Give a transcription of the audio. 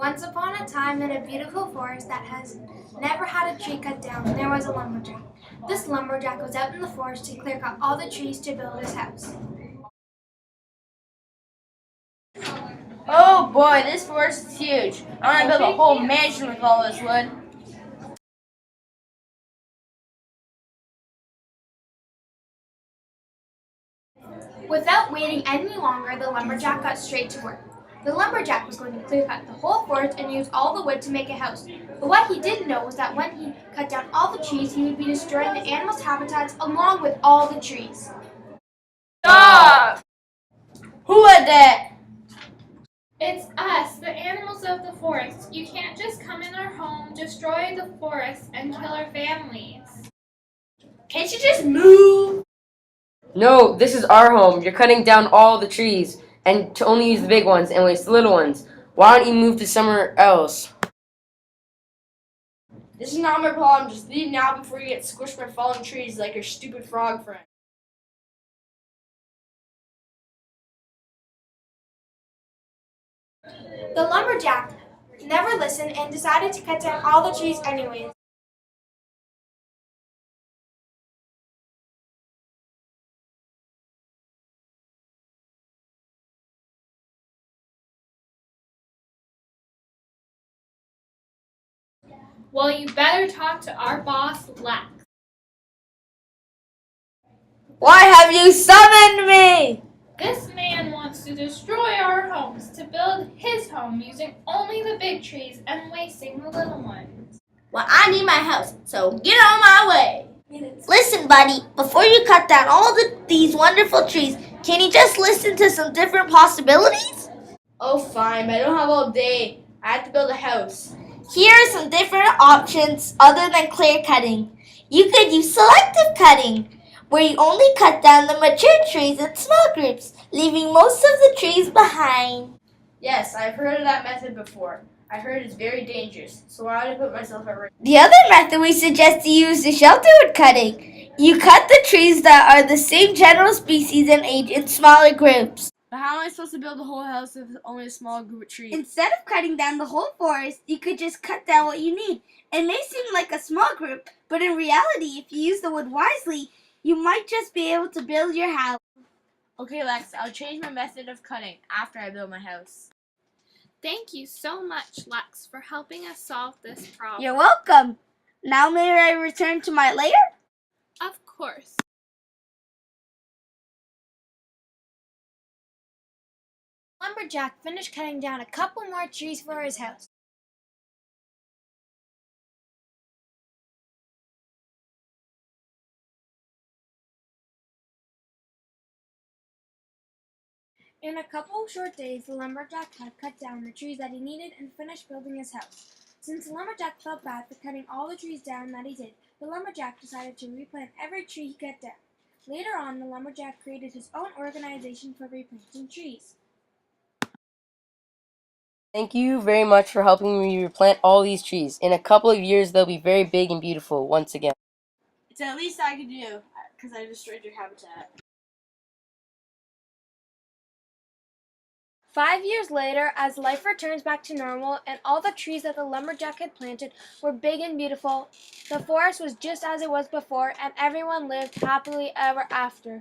Once upon a time, in a beautiful forest that has never had a tree cut down, there was a lumberjack. This lumberjack was out in the forest to clear cut all the trees to build his house. Oh boy, this forest is huge. I want to build a whole mansion with all this wood. Without waiting any longer, the lumberjack got straight to work. The lumberjack was going to clear cut the whole forest and use all the wood to make a house. But what he didn't know was that when he cut down all the trees, he would be destroying the animals' habitats along with all the trees. Stop! Who had that? It's us, the animals of the forest. You can't just come in our home, destroy the forest, and kill our families. Can't you just move? No, this is our home. You're cutting down all the trees and to only use the big ones and waste the little ones. Why don't you move to somewhere else? This is not my problem. Just leave now before you get squished by falling trees like your stupid frog friend. The lumberjack never listened and decided to cut down all the trees anyways. Well, you better talk to our boss, Lex. Why have you summoned me? This man wants to destroy our homes to build his home using only the big trees and wasting the little ones. Well, I need my house, so get on my way. Listen, buddy, before you cut down all these wonderful trees, can you just listen to some different possibilities? Oh, fine, but I don't have all day. I have to build a house. Here are some different options other than clear cutting. You could use selective cutting, where you only cut down the mature trees in small groups, leaving most of the trees behind. Yes, I've heard of that method before. I heard it's very dangerous, so why would I put myself at risk? The other method we suggest to use is shelterwood cutting. You cut the trees that are the same general species and age in smaller groups. But how am I supposed to build a whole house with only a small group of trees? Instead of cutting down the whole forest, you could just cut down what you need. It may seem like a small group, but in reality, if you use the wood wisely, you might just be able to build your house. Okay, Lex, I'll change my method of cutting after I build my house. Thank you so much, Lex, for helping us solve this problem. You're welcome. Now may I return to my lair? Of course. Lumberjack finished cutting down a couple more trees for his house. In a couple short days, the lumberjack had cut down the trees that he needed and finished building his house. Since the lumberjack felt bad for cutting all the trees down that he did, the lumberjack decided to replant every tree he cut down. Later on, the lumberjack created his own organization for replanting trees. Thank you very much for helping me replant all these trees. In a couple of years, they'll be very big and beautiful once again. It's the least I could do, because I destroyed your habitat. 5 years later, as life returns back to normal and all the trees that the lumberjack had planted were big and beautiful, the forest was just as it was before and everyone lived happily ever after.